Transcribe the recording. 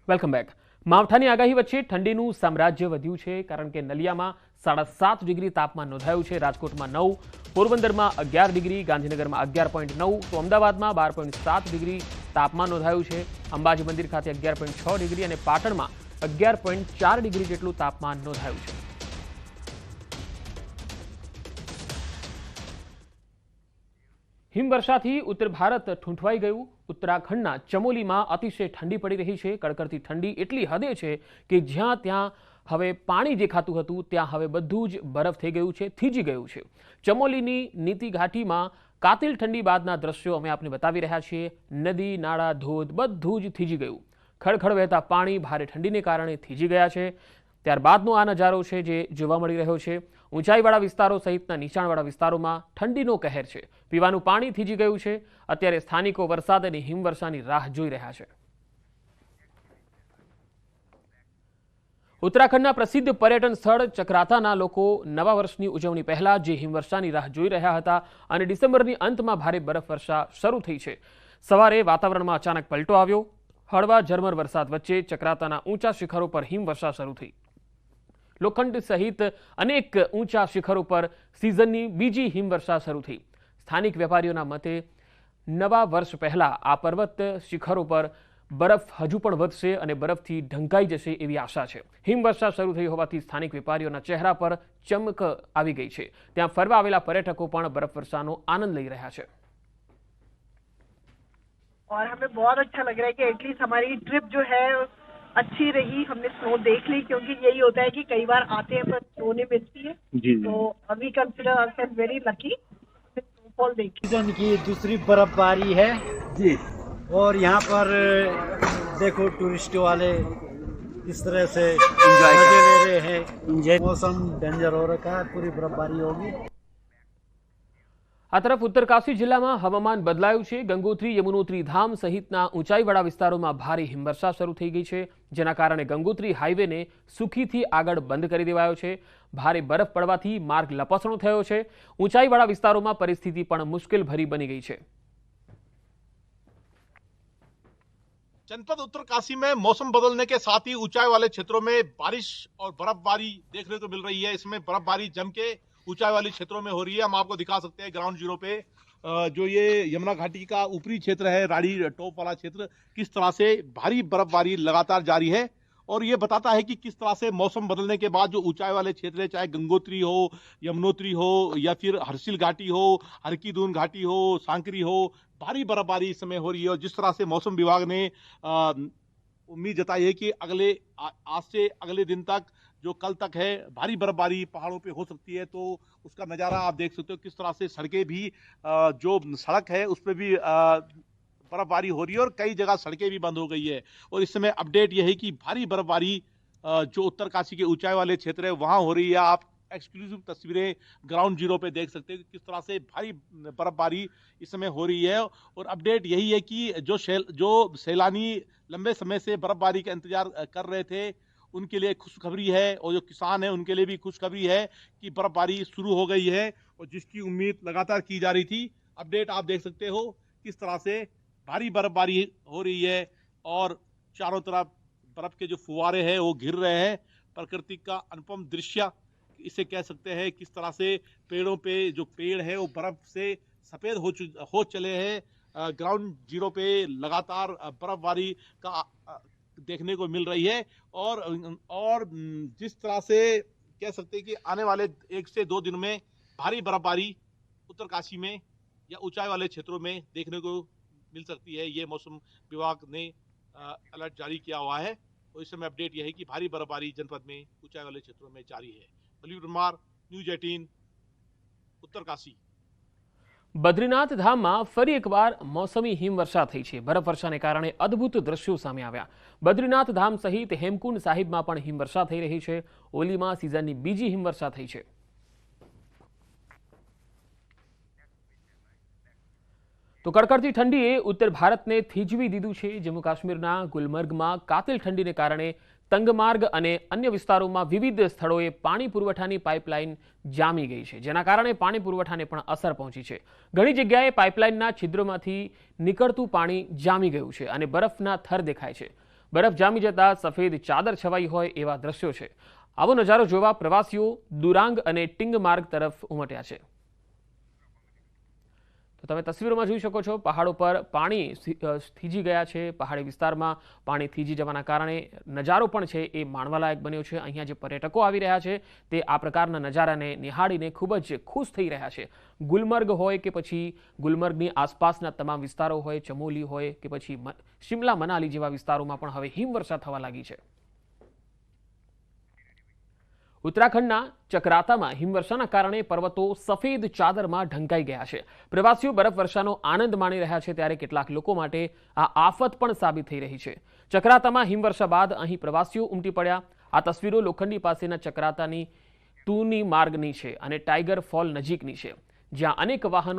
Welcome back. માવઠાની આગાહી વચ્ચે ઠંડીનું સામ્રાજ્ય વધ્યું છે, કારણ કે નલિયામાં 7.5 ડિગ્રી તાપમાન નોંધાયું છે, રાજકોટમાં 9, પોરબંદરમાં 11 ડિગ્રી, ગાંધીનગરમાં 11.9 તો અમદાવાદમાં 12.7 ડિગ્રી તાપમાન નોંધાયું છે। અંબાજી મંદિર ખાતે 11.6 ડિગ્રી અને પાટણમાં 11.4 ડિગ્રી જેટલું તાપમાન નોંધાયું છે। હિમવર્ષાથી ઉત્તર ભારત ઠૂંઠવાઈ ગયું। ઉત્તરાખંડના ચમોલીમાં અતિશય ઠંડી પડી રહી છે। કડકડતી ઠંડી એટલી હદે છે કે જ્યાં ત્યાં હવે પાણી દેખાતું હતું ત્યાં હવે બધું જ બરફ થઈ ગયું છે, થીજી ગયું છે। ચમોલીની નીતિ ઘાટીમાં કાતિલ ઠંડી બાદના દ્રશ્યો અમે આપને બતાવી રહ્યા છીએ। નદી, નાળા, ધોધ બધું જ થીજી ગયું। ખળખળ વહેતા પાણી ભારે ઠંડીને કારણે થીજી ગયા છે। ત્યારબાદનો આ નજારો છે જે જોવા મળી રહ્યો છે। ઊંચાઈવાળા વિસ્તારો સહિતના નીચાણવાળા વિસ્તારોમાં ઠંડીનો કહેર છે। પીવાનું પાણી થીજી ગયું છે। અત્યારે સ્થાનિકો વરસાદ અને હિમવર્ષાની રાહ જોઈ રહ્યા છે। ઉત્તરાખંડના પ્રસિદ્ધ પર્યટન સ્થળ ચક્રાતાના લોકો નવા વર્ષની ઉજવણી પહેલા જે હિમવર્ષાની રાહ જોઈ રહ્યા હતા અને ડિસેમ્બરની અંતમાં ભારે બરફવર્ષા શરૂ થઈ છે। સવારે વાતાવરણમાં અચાનક પલટો આવ્યો। હળવા ઝરમર વરસાદ વચ્ચે ચક્રાતાના ઊંચા શિખરો પર હિમવર્ષા શરૂ થઈ। લોખંડ સહિત અનેક ઊંચા શિખરો પર સિઝનની બીજી હિમવર્ષા શરૂ થઈ। સ્થાનિક વેપારીઓના મતે નવા વર્ષ પહેલા આ પર્વત શિખરો પર બરફ હજુ પણ વધશે અને બરફથી ઢંકાઈ જશે એવી આશા છે। હિમવર્ષા શરૂ થઈ હોવાથી સ્થાનિક વેપારીઓના ચહેરા પર ચમક આવી ગઈ છે। ત્યાં ફરવા આવેલા પર્યટકો પણ બરફવર્ષાનો આનંદ લઈ રહ્યા છે। और हमें बहुत अच्छा लग रहा है कि एटलीस्ट हमारी ट्रिप जो है अच्छी रही, हमने स्नो देख ली, क्योंकि यही होता है कि कई बार आते हैं पर स्नो नहीं मिलती है। जी। तो अभी consider ourselves very lucky, snowfall देखी। सीजन की दूसरी बर्फबारी है जी, और यहाँ पर देखो टूरिस्ट वाले इस तरह से मजे ले रहे हैं। मौसम डेंजर हो रखा है, पूरी बर्फबारी होगी। આ તરફ ઉત્તરકાશી જિલ્લામાં હવામાન બદલાયું છે। ગંગોત્રી, યમુનોત્રી ધામ સહિતના ઊંચાઈવાળા વિસ્તારોમાં ભારે હિમવર્ષા શરૂ થઈ ગઈ છે, જેના કારણે ગંગોત્રી હાઈવેને સુખીથી આગળ બંધ કરી દેવાયો છે। ભારે બરફ પડવાથી માર્ગ લપસણો થયો છે। ઊંચાઈવાળા વિસ્તારોમાં પરિસ્થિતિ પણ મુશ્કેલ ભરી બની ગઈ છે। जनपद उत्तरकाशी में मौसम बदलने के साथ ही ऊंचाई वाले क्षेत्रों में बारिश और बर्फबारी देखने को मिल रही है। इसमें बर्फबारी जम के ऊंचाई वाले क्षेत्रों में हो रही है। हम आपको दिखा सकते हैं ग्राउंड जीरो पे जो ये यमुना घाटी का ऊपरी क्षेत्र है, राड़ी टॉप वाला क्षेत्र, किस तरह से भारी बर्फबारी लगातार जारी है। और ये बताता है कि किस तरह से मौसम बदलने के बाद जो ऊंचाई वाले क्षेत्र है, चाहे गंगोत्री हो, यमुनोत्री हो या फिर हर्षिल घाटी हो, हरकीदून घाटी हो, सांकरी हो, भारी बर्फबारी इस समय हो रही है। और जिस तरह से मौसम विभाग ने उम्मीद जताई है कि आज से अगले दिन तक जो कल तक है भारी बर्फबारी पहाड़ों पे हो सकती है। तो उसका नज़ारा आप देख सकते हो किस तरह से सड़कें भी जो सड़क है उस पर भी बर्फबारी हो रही है और कई जगह सड़कें भी बंद हो गई है। और इस समय अपडेट यह है कि भारी बर्फबारी जो उत्तरकाशी के ऊंचाई वाले क्षेत्र है वहाँ हो रही है। आप एक्सक्लूसिव तस्वीरें ग्राउंड जीरो पे देख सकते हैं कि किस तरह से भारी बर्फबारी इस समय हो रही है। और अपडेट यही है कि जो सैलानी लंबे समय से बर्फबारी का इंतजार कर रहे थे उनके लिए खुशखबरी है, और जो किसान है उनके लिए भी खुशखबरी है कि बर्फबारी शुरू हो गई है और जिसकी उम्मीद लगातार की जा रही थी। अपडेट आप देख सकते हो किस तरह से भारी बर्फबारी हो रही है और चारों तरफ बर्फ के जो फुवारे हैं वो गिर रहे हैं। प्रकृति का अनुपम दृश्य इसे कह सकते हैं। किस तरह से पेड़ों पे जो पेड़ है वो बर्फ से सफेद हो चले हैं। ग्राउंड जीरो पे लगातार बर्फबारी का देखने को मिल रही है। और जिस तरह से कह सकते हैं कि आने वाले 1 से 2 दिन में भारी बर्फबारी उत्तरकाशी में या ऊंचाई वाले क्षेत्रों में देखने को मिल सकती है। ये मौसम विभाग ने अलर्ट जारी किया हुआ है। और इस समय अपडेट यह है कि भारी बर्फबारी जनपद में ऊंचाई वाले क्षेत्रों में जारी है। बलवीर परमार, न्यूज 18, उत्तरकाशी। બદ્રીનાથ ધામમાં ફરી એકવાર મોસમી હિમવર્ષા થઈ છે। બરફવર્ષાને કારણે અદ્ભુત દ્રશ્યો સામે આવ્યા। બદ્રીનાથ ધામ સહિત હેમકુંડ સાહિબમાં પણ હિમવર્ષા થઈ રહી છે। ઓલીમાં સિઝનની બીજી હિમવર્ષા થઈ છે। તો કડકડતી ઠંડીએ ઉત્તર ભારતને થીજવી દીધું છે। જમ્મુ કાશ્મીરના ગુલમર્ગમાં કાતિલ ઠંડીને કારણે તંગમાર્ગ અને અન્ય વિસ્તારોમાં વિવિધ સ્થળોએ પાણી પુરવઠાની પાઇપલાઇન જામી ગઈ છે, જેના કારણે પાણી પુરવઠાને પણ અસર પહોંચી છે। ઘણી જગ્યાએ પાઇપલાઇનના છિદ્રોમાંથી નીકળતું પાણી જામી ગયું છે અને બરફના થર દેખાય છે। બરફ જામી જતા સફેદ ચાદર છવાઈ હોય એવા દ્રશ્યો છે. આવો નજારો જોવા પ્રવાસીઓ દુરાંગ અને ટિંગ માર્ગ તરફ ઉમટ્યા છે. તો તમે તસવીરોમાં જોઈ શકો છો, પહાડો પર પાણી થીજી ગયા છે. પહાડી વિસ્તારમાં પાણી થીજી જવાના કારણે નજારો પણ છે એ માણવાલાયક બન્યો છે. અહીંયા જે પર્યટકો આવી રહ્યા છે તે આ પ્રકારના નજારાને નિહાળીને ખૂબ જ ખુશ થઈ રહ્યા છે. ગુલમર્ગ હોય કે પછી ગુલમર્ગની આસપાસના તમામ વિસ્તારો હોય, ચમોલી હોય કે પછી શિમલા મનાલી જેવા વિસ્તારોમાં પણ હવે હિમવર્ષા થવા લાગી છે. ઉત્તરાખંડના ચક્રાતામાં હિમવર્ષાના કારણે પર્વતો સફેદ ચાદરમાં ઢંકાઈ ગયા છે. પ્રવાસીઓ બરફવર્ષાનો આનંદ માણી રહ્યા છે ત્યારે કેટલાક લોકો માટે આ આફત પણ સાબિત થઈ રહી છે. ચક્રાતામાં હિમવર્ષા બાદ અહીં પ્રવાસીઓ ઉમટી પડ્યા. આ તસવીરો લોખંડી પાસેના ચક્રાતાની તૂની માર્ગની છે અને ટાઈગર ફોલ નજીકની છે, જ્યાં અનેક વાહનો